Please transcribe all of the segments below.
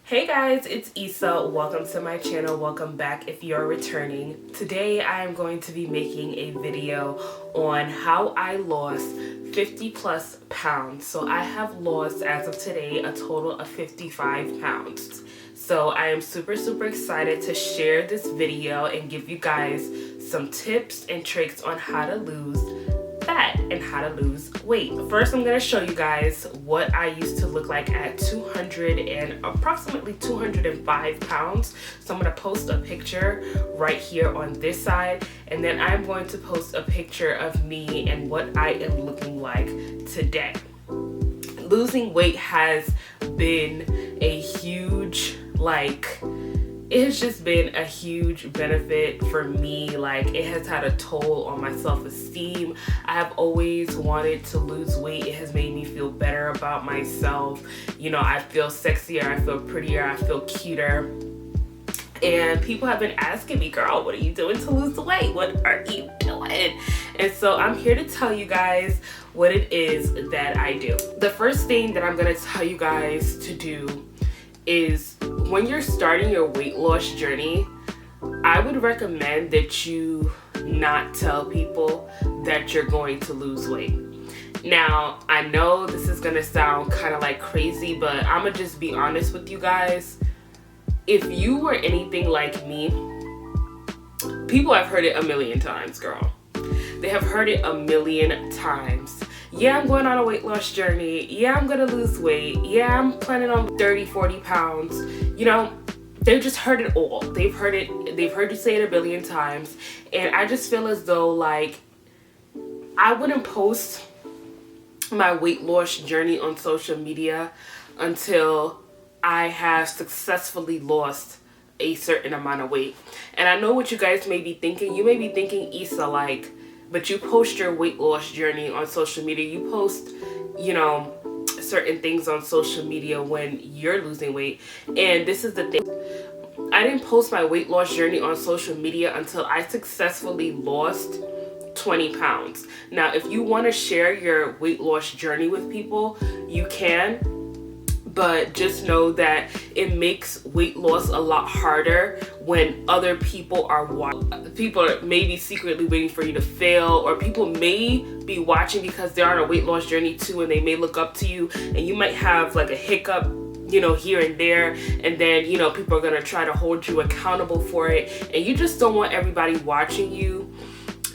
Hey guys, it's Issa. Welcome to my channel. Welcome back if you're returning. Today I am going to be making a video on how I lost 50 plus pounds. So I have lost, as of today, a total of 55 pounds. So I am super excited to share this video and give you guys some tips and tricks on how to lose fat and how to lose weight. First, I'm going to show you guys what I used to look like at approximately 205 pounds. So I'm going to post a picture right here on this side, and then I'm going to post a picture of me and what I am looking like today. Losing weight has been a huge, it has just been a huge benefit for me. It has had a toll on my self-esteem. I have always wanted to lose weight. It has made me feel better about myself. You know, I feel sexier, I feel prettier, I feel cuter. And people have been asking me, girl, what are you doing to lose the weight? What are you doing? And so I'm here to tell you guys what it is that I do. The first thing that I'm gonna tell you guys to do is, when you're starting your weight loss journey, I would recommend that you not tell people that you're going to lose weight. Now, I know this is gonna sound kind of crazy, but I'm gonna just be honest with you guys. If you were anything like me, people have heard it a million times, girl. They have heard it a million times. Yeah, I'm going on a weight loss journey. Yeah, I'm gonna lose weight. Yeah, I'm planning on 30-40 pounds. You know, they've just heard it all. They've heard you say it a billion times. And I just feel as though I wouldn't post my weight loss journey on social media until I have successfully lost a certain amount of weight. And I know what you guys may be thinking. You may be thinking, Issa, but you post your weight loss journey on social media. You post, certain things on social media when you're losing weight. And this is the thing. I didn't post my weight loss journey on social media until I successfully lost 20 pounds. Now, if you want to share your weight loss journey with people, you can. But just know that it makes weight loss a lot harder when other people are watching. People are maybe secretly waiting for you to fail, or people may be watching because they're on a weight loss journey too, and they may look up to you, and you might have a hiccup, here and there, and then, people are gonna try to hold you accountable for it, and you just don't want everybody watching you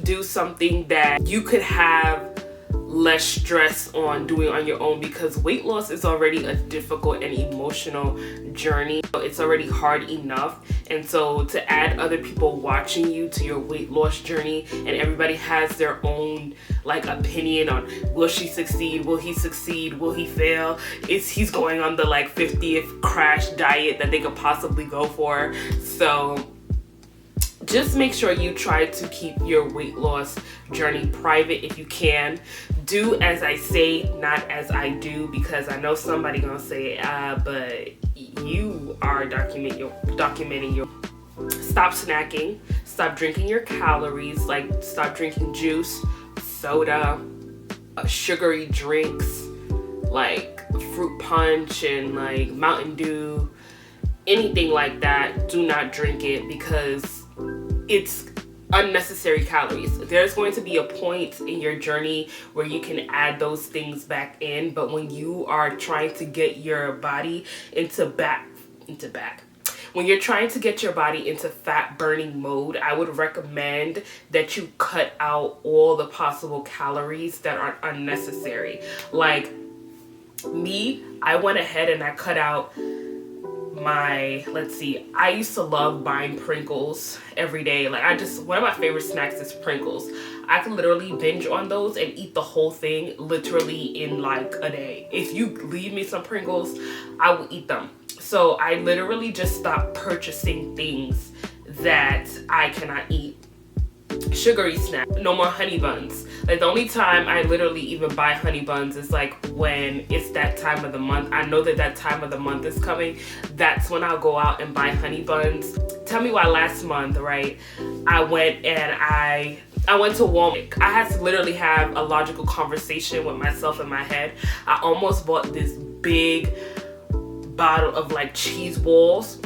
do something that you could have less stress on doing on your own, because weight loss is already a difficult and emotional journey. It's already hard enough, and so to add other people watching you to your weight loss journey, and everybody has their own opinion on, will she succeed, will he succeed, will he fail, he's going on the 50th crash diet that they could possibly go for. So just make sure you try to keep your weight loss journey private if you can. Do as I say, not as I do, because I know somebody gonna say, but you are documenting your. Stop snacking. Stop drinking your calories. Stop drinking juice, soda, sugary drinks, fruit punch and Mountain Dew, anything like that. Do not drink it, because it's unnecessary calories. There's going to be a point in your journey where you can add those things back in, but when you are trying to get your body when you're trying to get your body into fat burning mode, I would recommend that you cut out all the possible calories that are unnecessary. Me, I went ahead and I cut out I used to love buying Pringles every day. One of my favorite snacks is Pringles. I can literally binge on those and eat the whole thing literally in a day. If you leave me some Pringles, I will eat them. So I literally just stopped purchasing things that I cannot eat. Sugary snack, no more honey buns. The only time I literally even buy honey buns is when it's that time of the month. I know that time of the month is coming. That's when I'll go out and buy honey buns. Tell me why last month, right? I went to Walmart. I had to literally have a logical conversation with myself in my head. I almost bought this big bottle of like cheese balls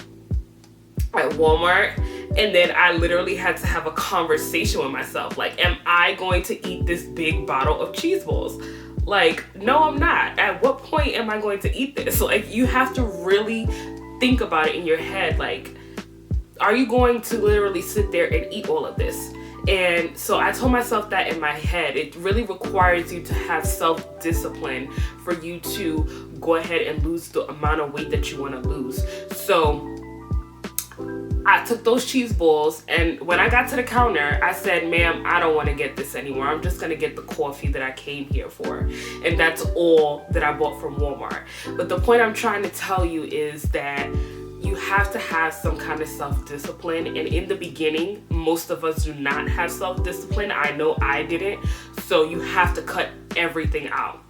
at Walmart, and then I literally had to have a conversation with myself. Like, am I going to eat this big bottle of cheese balls? Like, no, I'm not. At what point am I going to eat this? Like, you have to really think about it in your head. Like, are you going to literally sit there and eat all of this? And so I told myself that in my head. It really requires you to have self-discipline for you to go ahead and lose the amount of weight that you want to lose. So I took those cheese balls, and when I got to the counter, I said, ma'am, I don't want to get this anymore. I'm just going to get the coffee that I came here for. And that's all that I bought from Walmart. But the point I'm trying to tell you is that you have to have some kind of self-discipline. And in the beginning, most of us do not have self-discipline. I know I didn't. So you have to cut everything out.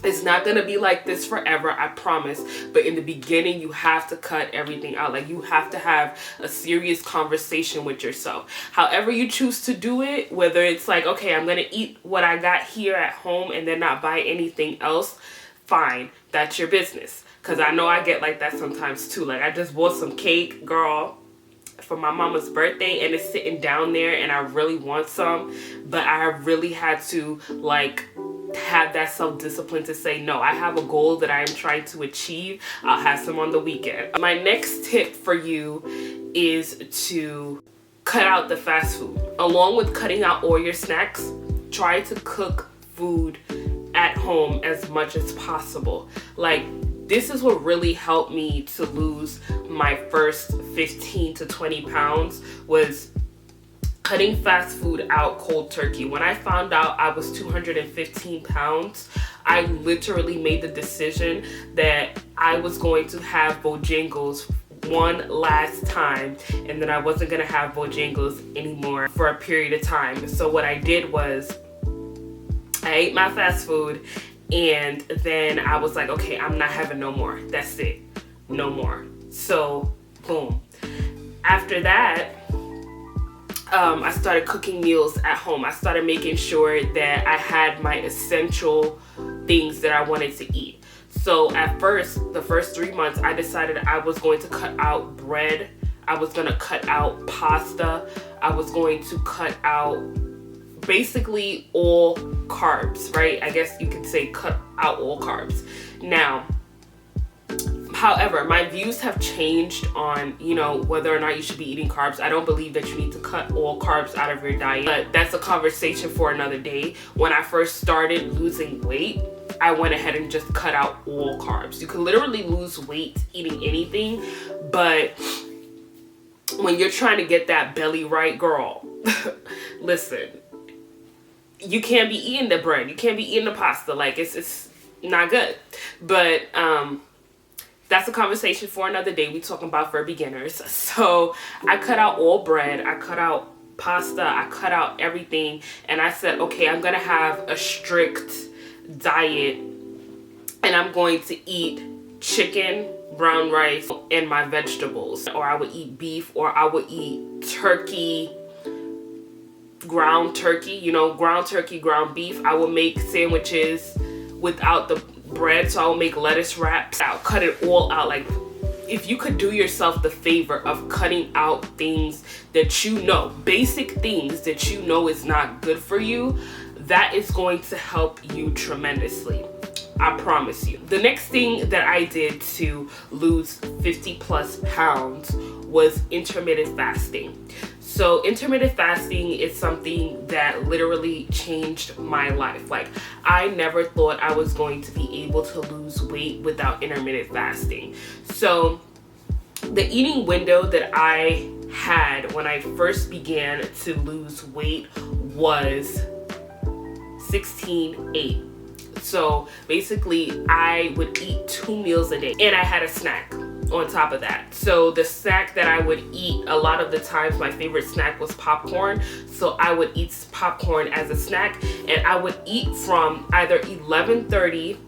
It's not going to be like this forever, I promise. But in the beginning, you have to cut everything out. Like, you have to have a serious conversation with yourself. However you choose to do it, whether it's like, okay, I'm going to eat what I got here at home and then not buy anything else, fine. That's your business. Because I know I get like that sometimes too. Like, I just bought some cake, girl, for my mama's birthday, and it's sitting down there and I really want some. But I really had to, like, have that self-discipline to say, no, I have a goal that I am trying to achieve. I'll have some on the weekend. My next tip for you is to cut out the fast food. Along with cutting out all your snacks, try to cook food at home as much as possible. Like, this is what really helped me to lose my first 15 to 20 pounds was cutting fast food out cold turkey. When I found out I was 215 pounds, I literally made the decision that I was going to have Bojangles one last time, and then I wasn't going to have Bojangles anymore for a period of time. So what I did was I ate my fast food, and then I was like, okay, I'm not having no more. That's it. No more. So, boom. After that, I started cooking meals at home. I started making sure that I had my essential things that I wanted to eat. So at first, the first 3 months, I decided I was going to cut out bread. I was going to cut out pasta. I was going to cut out basically all carbs, right? I guess you could say cut out all carbs. Now, however, my views have changed on, you know, whether or not you should be eating carbs. I don't believe that you need to cut all carbs out of your diet, but that's a conversation for another day. When I first started losing weight, I went ahead and just cut out all carbs. You can literally lose weight eating anything, but when you're trying to get that belly right, girl, listen, you can't be eating the bread. You can't be eating the pasta. Like, it's not good. But, that's a conversation for another day. We talking about for beginners. So I cut out all bread. I cut out pasta. I cut out everything. And I said, okay, I'm going to have a strict diet. And I'm going to eat chicken, brown rice, and my vegetables. Or I would eat beef, or I would eat turkey, ground turkey. You know, ground turkey, ground beef. I would make sandwiches without the bread, so I'll make lettuce wraps. I'll cut it all out. Like, if you could do yourself the favor of cutting out things that you know, basic things that you know is not good for you, that is going to help you tremendously. I promise you. The next thing that I did to lose 50 plus pounds was intermittent fasting. So intermittent fasting is something that literally changed my life. Like, I never thought I was going to be able to lose weight without intermittent fasting. So the eating window that I had when I first began to lose weight was 16-8. So basically, I would eat 2 meals a day, and I had a snack on top of that. So the snack that I would eat, a lot of the times my favorite snack was popcorn. So I would eat popcorn as a snack, and I would eat from either 11:30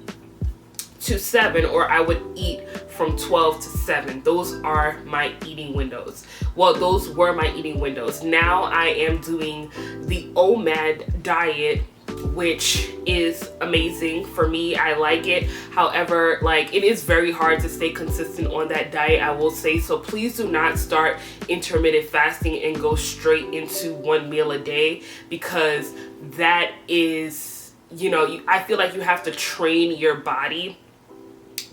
to 7, or I would eat from 12 to 7. Those are my eating windows. Well, those were my eating windows. Now I am doing the OMAD diet, which is amazing for me. I like it. However, like, it is very hard to stay consistent on that diet, I will say. So please do not start intermittent fasting and go straight into one meal a day, because that is, you know, I feel like you have to train your body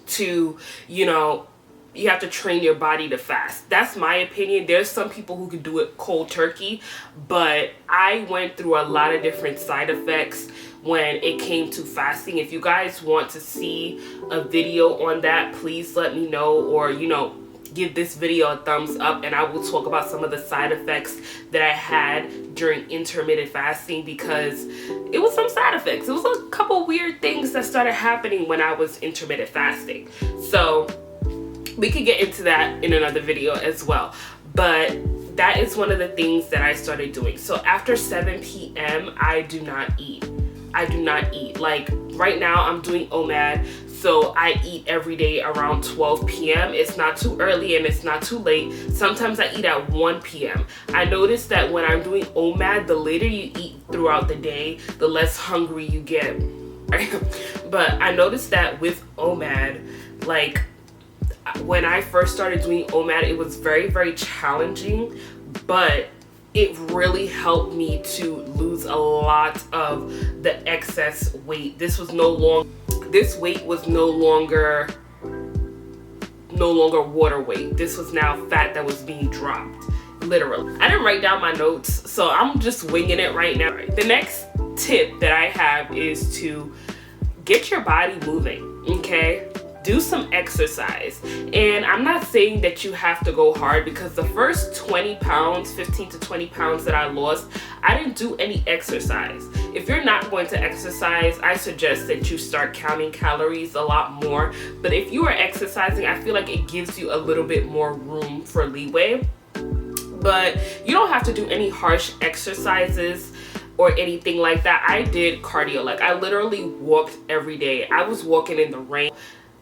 to, you know, you have to train your body to fast. That's my opinion. There's some people who can do it cold turkey, but I went through a lot of different side effects when it came to fasting. If you guys want to see a video on that, please let me know, or, you know, give this video a thumbs up, and I will talk about some of the side effects that I had during intermittent fasting, because it was some side effects. It was a couple weird things that started happening when I was intermittent fasting. So we could get into that in another video as well. But that is one of the things that I started doing. So after 7 p.m., I do not eat. I do not eat. Like right now, I'm doing OMAD. So I eat every day around 12 p.m. It's not too early and it's not too late. Sometimes I eat at 1 p.m. I noticed that when I'm doing OMAD, the later you eat throughout the day, the less hungry you get. But I noticed that with OMAD, like when I first started doing OMAD, it was very, very challenging, but it really helped me to lose a lot of the excess weight. This weight was no longer water weight. This was now fat that was being dropped, literally. I didn't write down my notes, so I'm just winging it right now. The next tip that I have is to get your body moving, okay? Do some exercise. And I'm not saying that you have to go hard, because the first 20 pounds, 15 to 20 pounds that I lost, I didn't do any exercise. If you're not going to exercise, I suggest that you start counting calories a lot more. But if you are exercising, I feel like it gives you a little bit more room for leeway. But you don't have to do any harsh exercises or anything like that. I did cardio. Like I literally walked every day. I was walking in the rain.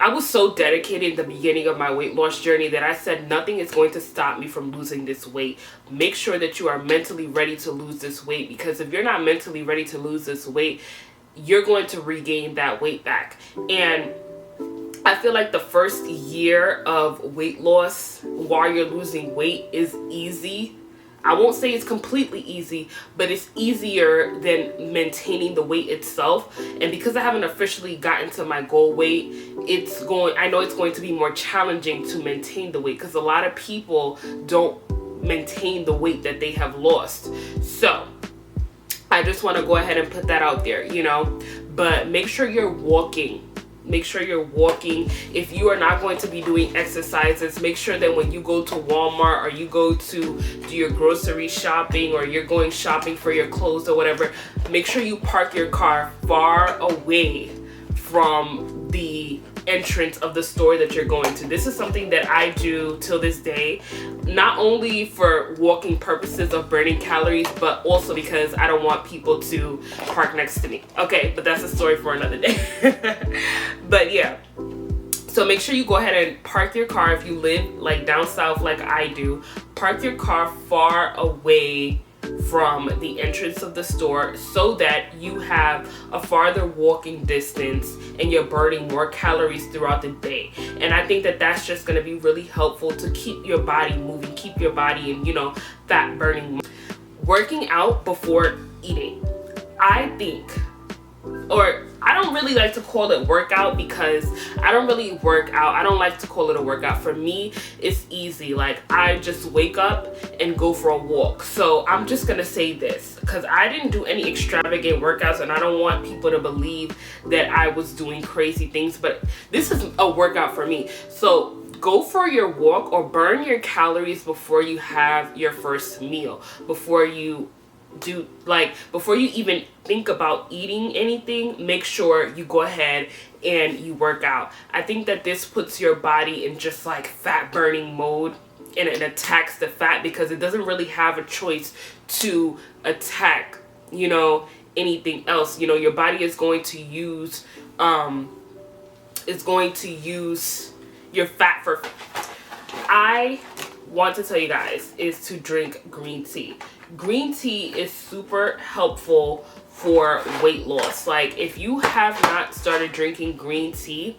I was so dedicated in the beginning of my weight loss journey that I said nothing is going to stop me from losing this weight. Make sure that you are mentally ready to lose this weight, because if you're not mentally ready to lose this weight, you're going to regain that weight back. And I feel like the first year of weight loss while you're losing weight is easy. I won't say it's completely easy, but it's easier than maintaining the weight itself. And because I haven't officially gotten to my goal weight, I know it's going to be more challenging to maintain the weight, because a lot of people don't maintain the weight that they have lost. So I just want to go ahead and put that out there, you know, but make sure you're walking. Make sure you're walking. If you are not going to be doing exercises, make sure that when you go to Walmart or you go to do your grocery shopping, or you're going shopping for your clothes or whatever, make sure you park your car far away from the entrance of the store that you're going to. This is something that I do till this day, not only for walking purposes of burning calories, but also because I don't want people to park next to me. Okay, but that's a story for another day. But yeah, so make sure you go ahead and park your car. If you live like down south like I do, park your car far away from the entrance of the store, so that you have a farther walking distance and you're burning more calories throughout the day. And I think that that's just going to be really helpful to keep your body moving, keep your body in, you know, fat burning. Working out before eating, I think, or I don't really like to call it workout, because I don't really work out. I don't like to call it a workout. For me, it's easy. Like I just wake up and go for a walk. So I'm just gonna say this, because I didn't do any extravagant workouts, and I don't want people to believe that I was doing crazy things, but this is a workout for me. So go for your walk or burn your calories before you have your first meal, before you even think about eating anything. Make sure you go ahead and you work out. I think that this puts your body in just like fat burning mode, and it attacks the fat, because it doesn't really have a choice to attack, you know, anything else. You know, your body is going to use your fat for. I want to tell you guys is to drink green tea. Green tea is super helpful for weight loss. Like, if you have not started drinking green tea,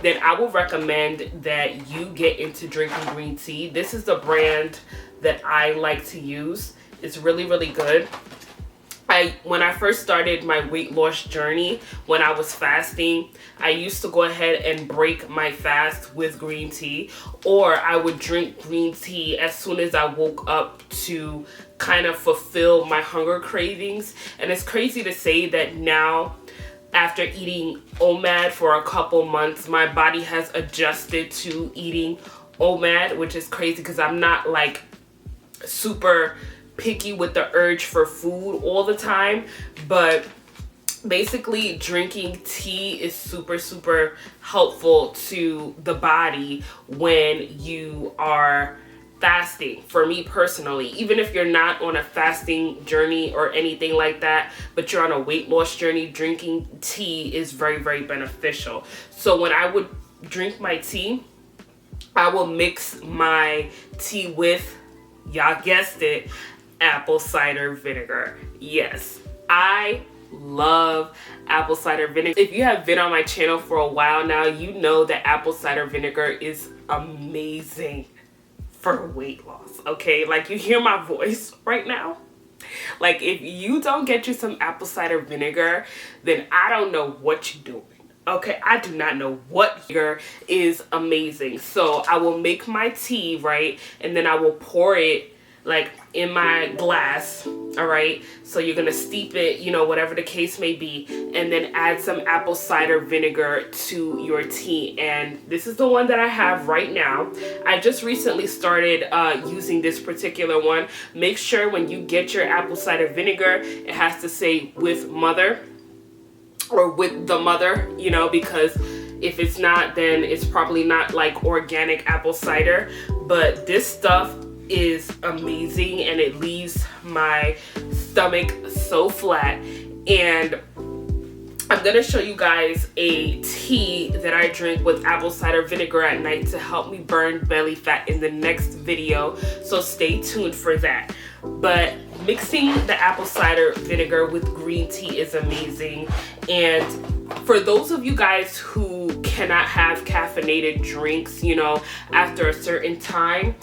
then I will recommend that you get into drinking green tea. This is the brand that I like to use. It's really, really good. When I first started my weight loss journey, when I was fasting, I used to go ahead and break my fast with green tea, or I would drink green tea as soon as I woke up to kind of fulfill my hunger cravings. And it's crazy to say that now, after eating OMAD for a couple months, my body has adjusted to eating OMAD, which is crazy because I'm not like super picky with the urge for food all the time. But basically, drinking tea is super, super helpful to the body when you are fasting. For me personally, even if you're not on a fasting journey or anything like that, but you're on a weight loss journey, drinking tea is very, very beneficial. So when I would drink my tea, I will mix my tea with, y'all guessed it, apple cider vinegar. Yes, I love apple cider vinegar. If you have been on my channel for a while now, you know that apple cider vinegar is amazing for weight loss. Okay, like, you hear my voice right now. Like, if you don't get you some apple cider vinegar, then I don't know what you're doing. Okay, I do not know what here is amazing. So I will make my tea, right? And then I will pour it like in my glass, all right? So you're gonna steep it, you know, whatever the case may be, and then add some apple cider vinegar to your tea. And this is the one that I have right now. I just recently started using this particular one. Make sure when you get your apple cider vinegar, it has to say with mother or with the mother, you know, because if it's not, then it's probably not like organic apple cider. But this stuff is amazing, and it leaves my stomach so flat. And I'm gonna show you guys a tea that I drink with apple cider vinegar at night to help me burn belly fat in the next video, so stay tuned for that. But mixing the apple cider vinegar with green tea is amazing. And for those of you guys who cannot have caffeinated drinks, you know, after a certain time,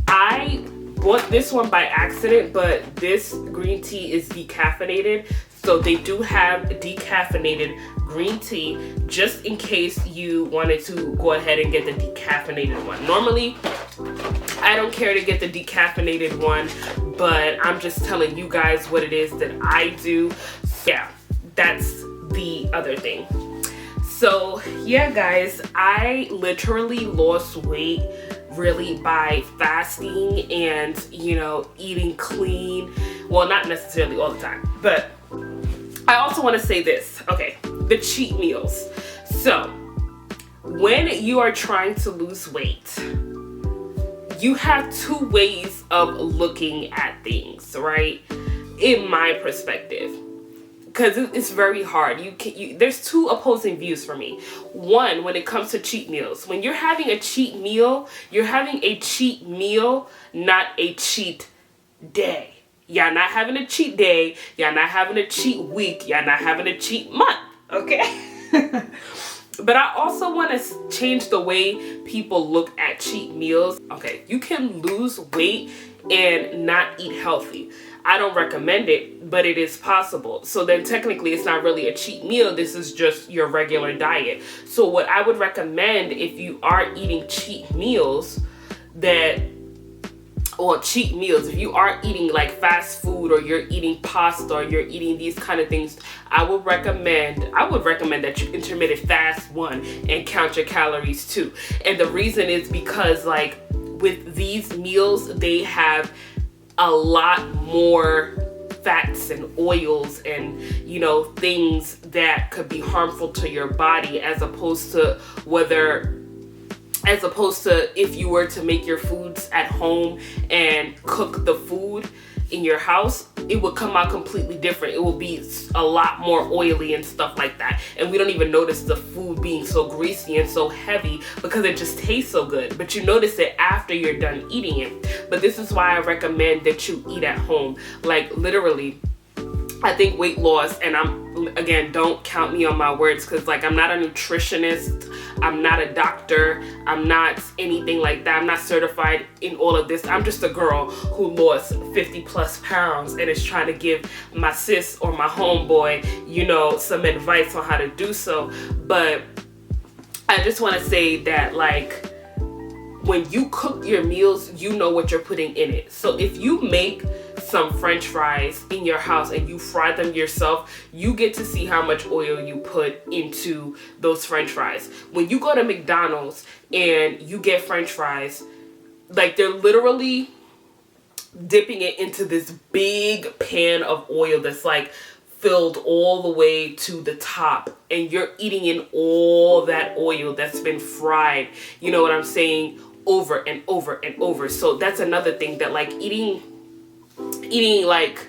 I bought this one by accident, but this green tea is decaffeinated. So they do have decaffeinated green tea, just in case you wanted to go ahead and get the decaffeinated one. Normally, I don't care to get the decaffeinated one, but I'm just telling you guys what it is that I do. Yeah, that's the other thing. So yeah, guys, I literally lost weight really by fasting and, you know, eating clean. Well, not necessarily all the time, but I also want to say this. Okay, the cheat meals. So when you are trying to lose weight, you have two ways of looking at things, right? In my perspective, because it's very hard. There's two opposing views for me. One, when it comes to cheat meals, when you're having a cheat meal, you're having a cheat meal, not a cheat day. Y'all not having a cheat day. Y'all not having a cheat week. Y'all not having a cheat month. Okay? But I also want to change the way people look at cheat meals. Okay, you can lose weight and not eat healthy. I don't recommend it, but it is possible. So then technically it's not really a cheat meal. This is just your regular diet. So what I would recommend, if you are eating cheat meals, if you are eating like fast food, or you're eating pasta, or you're eating these kind of things, I would recommend that you intermittent fast, one, and count your calories too. And the reason is because, like, with these meals, they have a lot more fats and oils and, you know, things that could be harmful to your body, as opposed to if you were to make your foods at home and cook the food in your house, it would come out completely different. It will be a lot more oily and stuff like that. And we don't even notice the food being so greasy and so heavy because it just tastes so good. But you notice it after you're done eating it. But this is why I recommend that you eat at home. Like, literally, I think weight loss, and again, don't count me on my words, because like I'm not a nutritionist, I'm not a doctor, I'm not anything like that, I'm not certified in all of this. I'm just a girl who lost 50 plus pounds and is trying to give my sis or my homeboy, you know, some advice on how to do so. But I just want to say that, like, when you cook your meals, you know what you're putting in it. So if you make some French fries in your house and you fry them yourself, you get to see how much oil you put into those French fries. When you go to McDonald's and you get French fries, like, they're literally dipping it into this big pan of oil that's like filled all the way to the top, and you're eating in all that oil that's been fried, you know what I'm saying, over and over and over. So that's another thing, that like eating like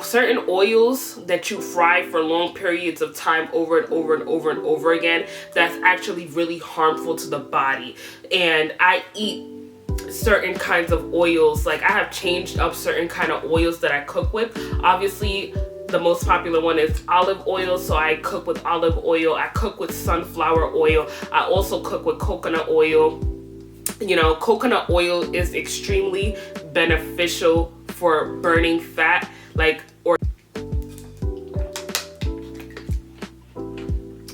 certain oils that you fry for long periods of time over and over and over and over again, that's actually really harmful to the body. And I eat certain kinds of oils, like I have changed up certain kind of oils that I cook with. Obviously the most popular one is olive oil, so I cook with olive oil. I cook with sunflower oil. I also cook with coconut oil. You know, coconut oil is extremely beneficial for burning fat, like, or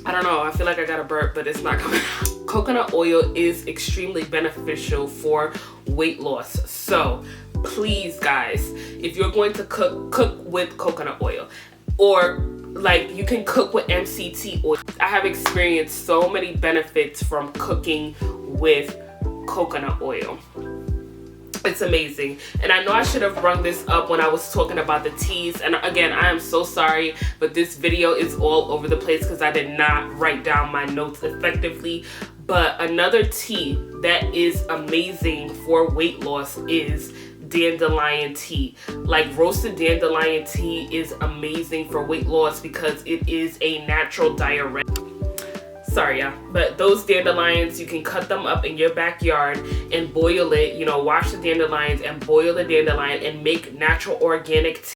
I don't know, I feel like I got a burp, but it's not coming out. Coconut oil is extremely beneficial for weight loss. So please guys, if you're going to cook with coconut oil, or like you can cook with MCT oil. I have experienced so many benefits from cooking with coconut oil. It's amazing. And I know I should have brought this up when I was talking about the teas, and again, I am so sorry, but this video is all over the place because I did not write down my notes effectively. But another tea that is amazing for weight loss is dandelion tea. Like, roasted dandelion tea is amazing for weight loss because it is a natural diuretic. Sorry, yeah, but those dandelions, you can cut them up in your backyard and boil it, you know, wash the dandelions and boil the dandelion and make natural organic tea.